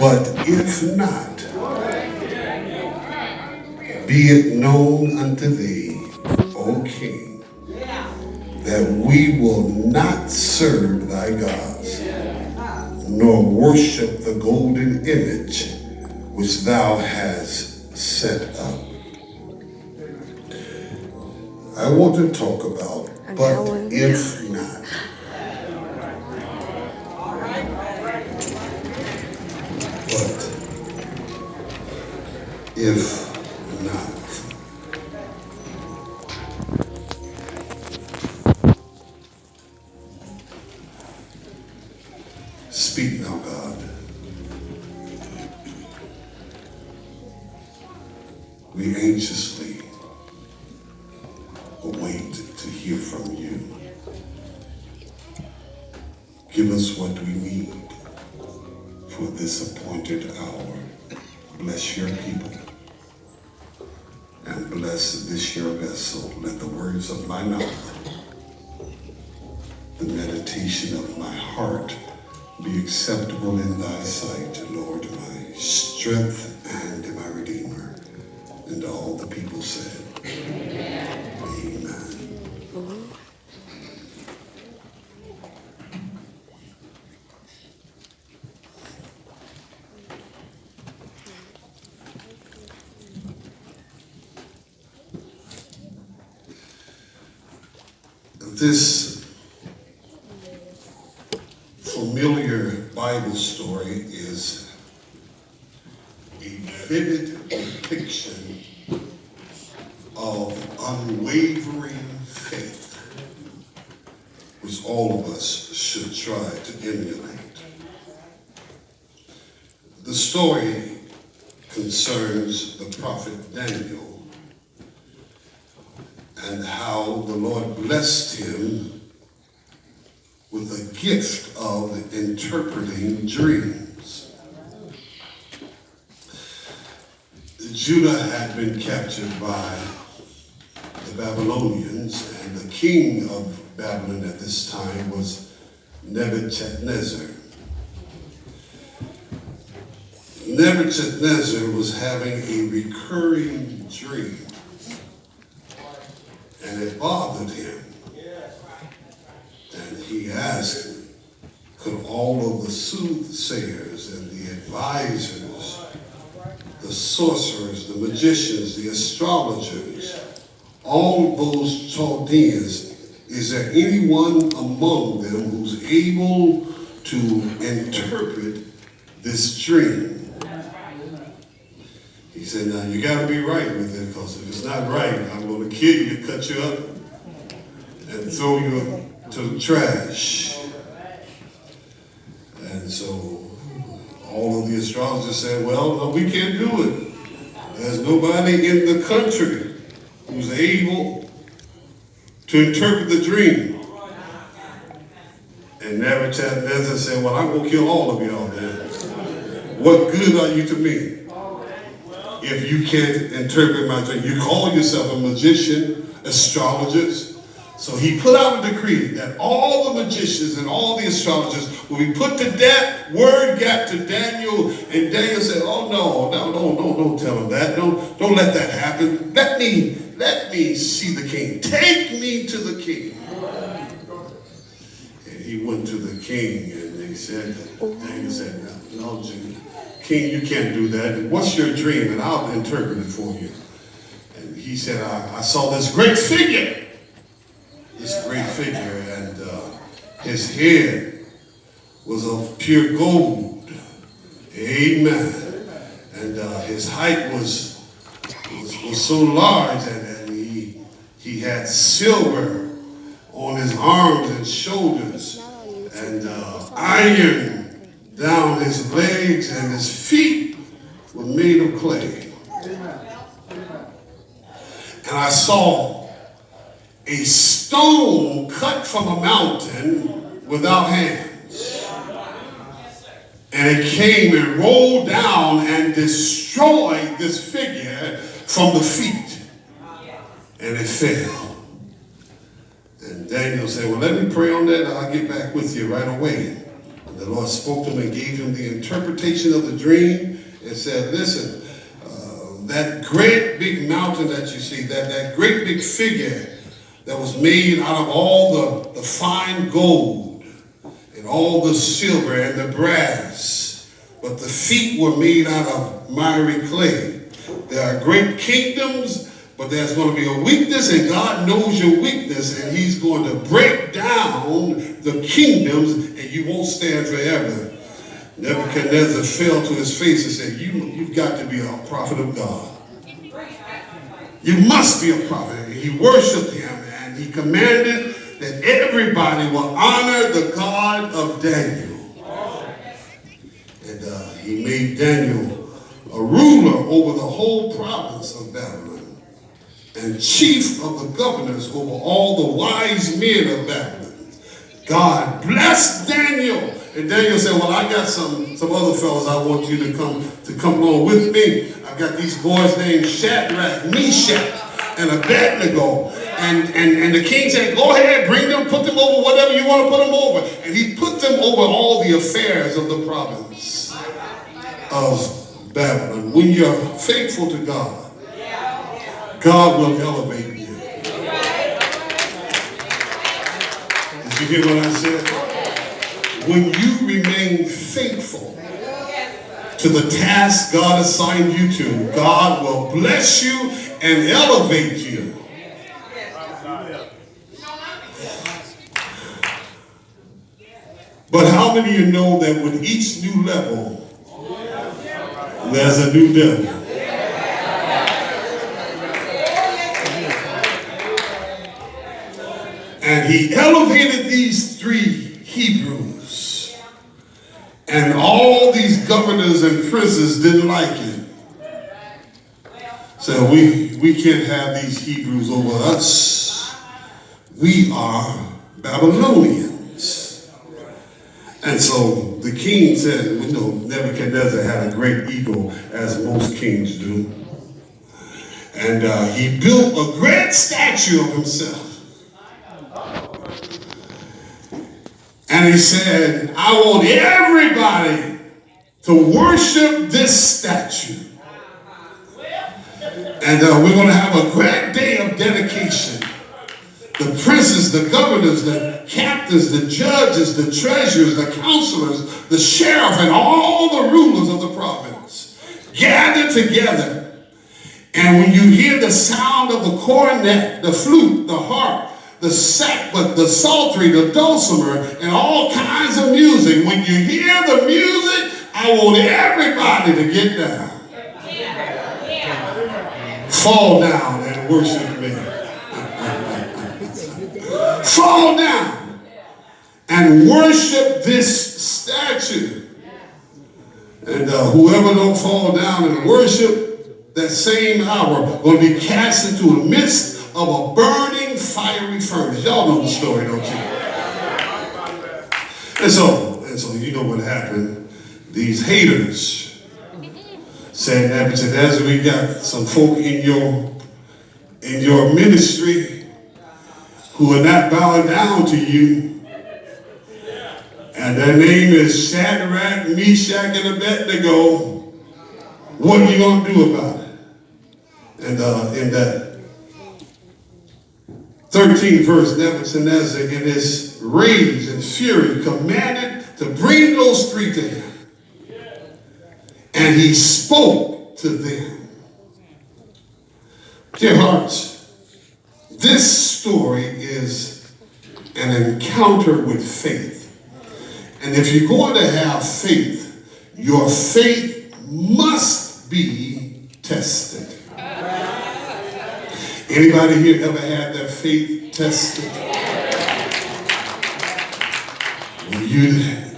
But if not, be it known unto thee, O King, that we will not serve thy gods, nor worship the golden image which thou hast set up. I want to talk about, but if not. But if not. Speak now, God. We anxiously await to hear from you. Give us what we need for this appointed hour. Bless your people and bless this your vessel. Let the words of my mouth, the meditation of my heart be acceptable in thy sight, Lord, my strength and my redeemer. And all the people said, Amen. Amen. This familiar Bible story is a vivid depiction of unwavering faith, which all of us should try to emulate. The story concerns the prophet Daniel and how the Lord blessed him with a gift of interpreting dreams. Judah had been captured by the Babylonians, and the king of Babylon at this time was Nebuchadnezzar. Nebuchadnezzar was having a recurring dream, and it bothered him. And he asked, could all of the soothsayers and the advisors, the sorcerers, the magicians, the astrologers, all those Chaldeans, is there anyone among them who's able to interpret this dream? He said, now you got to be right with it, because if it's not right, I'm going to kill you, cut you up, and throw you to the trash. And so all of the astrologers said, well, no, we can't do it. There's nobody in the country who's able to interpret the dream. And Nebuchadnezzar said, well, I'm going to kill all of y'all then. What good are you to me if you can't interpret my dream? You call yourself a magician, astrologist. So he put out a decree that all the magicians and all the astrologers will be put to death. Word got to Daniel, and Daniel said, oh no, don't tell him that. Don't let that happen. Let me see the king. Take me to the king. And he went to the king, and they said, Daniel said, no, king, you can't do that. What's your dream? And I'll interpret it for you. And he said, I saw this great figure. This great figure, and his head was of pure gold. Amen. And his height was so large, and he had silver on his arms and shoulders, and iron down his legs, and his feet were made of clay. And I saw a stone cut from a mountain without hands. And it came and rolled down and destroyed this figure from the feet. And it fell. And Daniel said, well, let me pray on that and I'll get back with you right away. And the Lord spoke to him and gave him the interpretation of the dream and said, listen, that great big mountain that you see, that great big figure that was made out of all the fine gold and all the silver and the brass, but the feet were made out of miry clay. There are great kingdoms, but there's going to be a weakness, and God knows your weakness, and he's going to break down the kingdoms, and you won't stand forever. Nebuchadnezzar fell to his face and said, you've got to be a prophet of God. You must be a prophet. He worshiped him, and he commanded that everybody will honor the God of Daniel. And he made Daniel a ruler over the whole province of Babylon and chief of the governors over all the wise men of Babylon. God blessed Daniel. And Daniel said, well, I got some other fellows I want you to come along with me. I've got these boys named Shadrach, Meshach, and Abednego. And the king said, go ahead, bring them, put them over whatever you want to put them over. And he put them over all the affairs of the province of Babylon. When you're faithful to God, God will elevate you. Did you hear what I said? When you remain faithful to the task God assigned you to, God will bless you and elevate you. But how many of you know that with each new level, there's a new devil? And he elevated these three Hebrews, and all these governors and princes didn't like it. So we can't have these Hebrews over us. We are Babylonians. And so the king said, we know Nebuchadnezzar had a great ego, as most kings do. And he built a great statue of himself. And he said, I want everybody to worship this statue. And we're going to have a great day of dedication. The princes, the governors, the captains, the judges, the treasurers, the counselors, the sheriff, and all the rulers of the province gather together. And when you hear the sound of the cornet, the flute, the harp, the sackbut, the psaltery, the dulcimer, and all kinds of music, when you hear the music, I want everybody to get down. Fall down and worship me. Fall down and worship this statue. And whoever don't fall down and worship, that same hour will be cast into the midst of a burning fiery furnace. Y'all know the story, don't you? And so you know what happened. These haters said, Nebuchadnezzar, we got some folk in your ministry who are not bowing down to you. And their name is Shadrach, Meshach, and Abednego. What are you going to do about it? And in that 13th verse, Nebuchadnezzar, in his rage and fury, commanded to bring those three to him. And he spoke to them. Dear hearts, this story is an encounter with faith. And if you're going to have faith, your faith must be tested. Anybody here ever had their faith tested?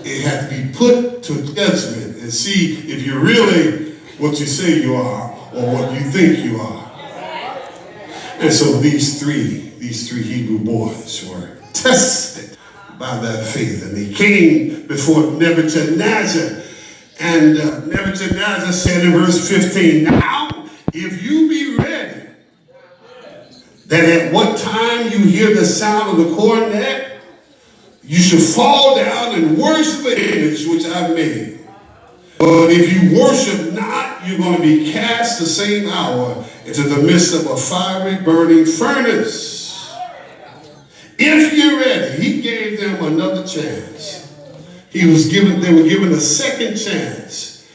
It had to be put to judgment and see if you're really what you say you are or what you think you are. And so these three Hebrew boys were tested by their faith, and they came before Nebuchadnezzar. And Nebuchadnezzar said in verse 15, now if you be ready, that at what time you hear the sound of the cornet, You should fall down and worship the image which I've made. But if you worship not, you're going to be cast the same hour into the midst of a fiery burning furnace. If you're ready, he gave them another chance. They were given a second chance.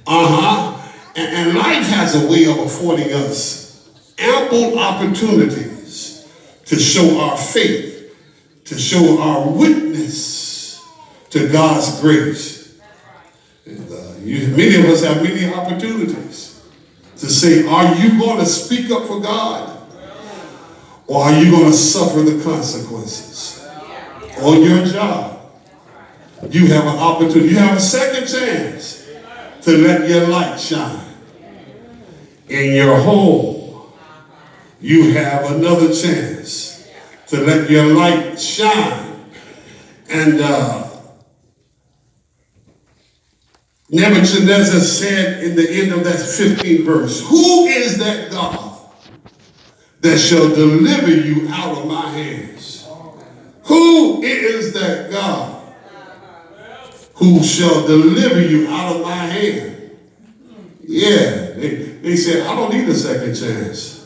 And life has a way of affording us ample opportunities to show our faith, to show our witness to God's grace. And many of us have many opportunities to say, are you going to speak up for God? Or are you going to suffer the consequences? On your job, you have an opportunity, you have a second chance to let your light shine. In your home, you have another chance to let your light shine. And Nebuchadnezzar said in the end of that 15th verse, who is that God that shall deliver you out of my hands? Who is that God who shall deliver you out of my hand? Yeah, they said, I don't need a second chance.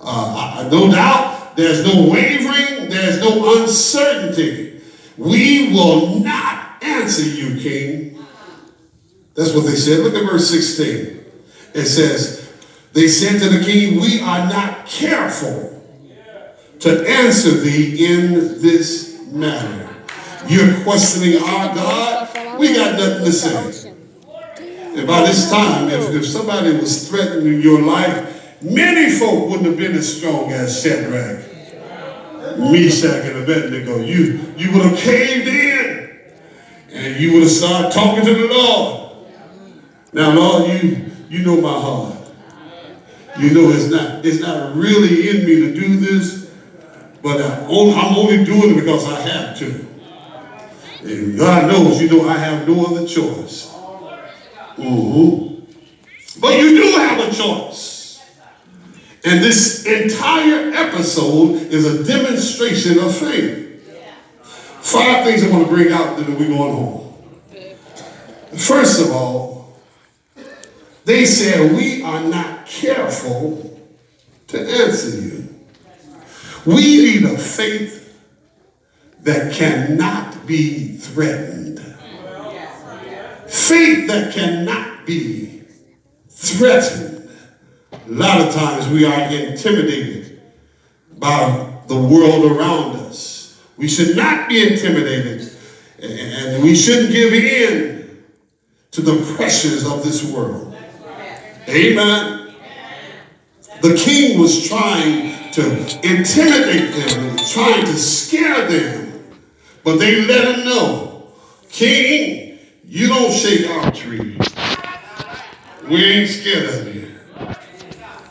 No doubt, there's no wavering, there's no uncertainty. We will not answer you, King. That's what they said. Look at verse 16. It says, they said to the king, we are not careful to answer thee in this matter. You're questioning our God. We got nothing to say. And by this time, if somebody was threatening your life, many folk wouldn't have been as strong as Shadrach, Meshach, and Abednego. You would have caved in, and you would have started talking to the Lord. Now, Lord, you know my heart. You know it's not really in me to do this, but I'm only doing it because I have to. And God knows, I have no other choice. But you do have a choice. And this entire episode is a demonstration of faith. 5 things I want to bring out that we're going home. First of all, they said, we are not careful to answer you. We need a faith that cannot be threatened. Faith that cannot be threatened. A lot of times we are intimidated by the world around us. We should not be intimidated, and we shouldn't give in to the pressures of this world. Amen. The king was trying to intimidate them, trying to scare them, but they let him know, King, you don't shake our tree. We ain't scared of you.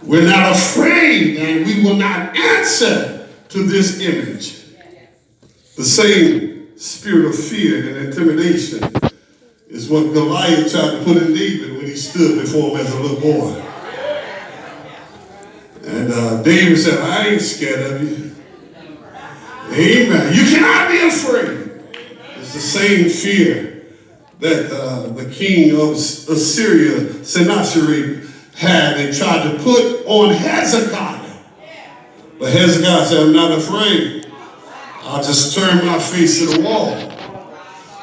We're not afraid, and we will not answer to this image. The same spirit of fear and intimidation is what Goliath tried to put in David when he stood before him as a little boy. And David said, I ain't scared of you. Amen. You cannot be afraid. It's the same fear that the king of Assyria, Sennacherib, had and tried to put on Hezekiah. But Hezekiah said, I'm not afraid. I'll just turn my face to the wall.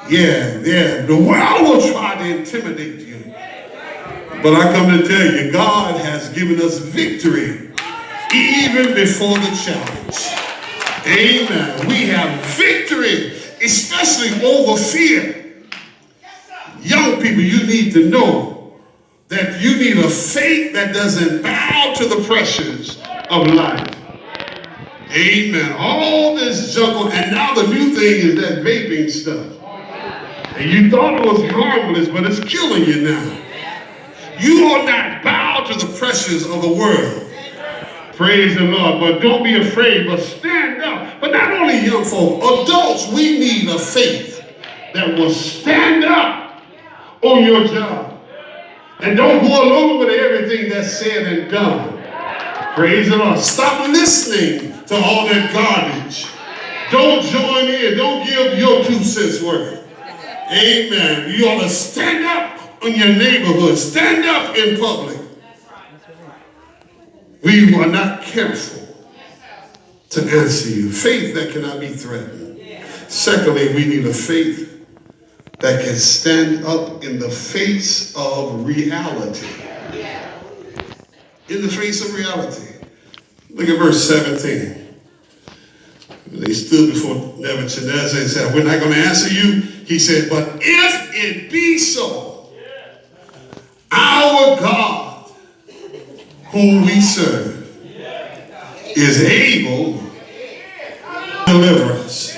Yeah. The world will try to intimidate you. But I come to tell you, God has given us victory even before the challenge. Amen. We have victory, especially over fear. Young people, you need to know that you need a faith that doesn't bow to the pressures of life. Amen. All this jungle, and now the new thing is that vaping stuff. And you thought it was harmless, but it's killing you now. You will not bow to the pressures of the world. Praise the Lord. But don't be afraid, but stand up. But not only young folk, adults, we need a faith that will stand up on your job. And don't go along with everything that's said and done. Praise the Lord. Stop listening to all that garbage. Don't join in. Don't give your 2 cents worth. Amen. You ought to stand up in your neighborhood. Stand up in public. We are not careful to answer you. Faith that cannot be threatened. Secondly, we need a faith that can stand up in the face of reality. In the face of reality. Look at verse 17. They stood before Nebuchadnezzar and said, we're not going to answer you. He said, but if it be so, our God, whom we serve, is able to deliver us.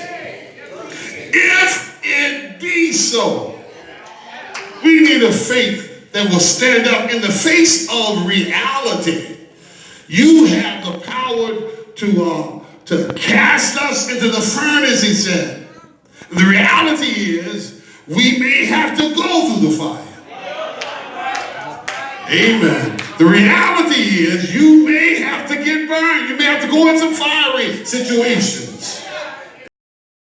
If it be so, we need a faith that will stand up in the face of reality. You have the power to cast us into the furnace, he said. The reality is, we may have to go through the fire. Amen. The reality is, you may have to get burned. You may have to go in some fiery situations.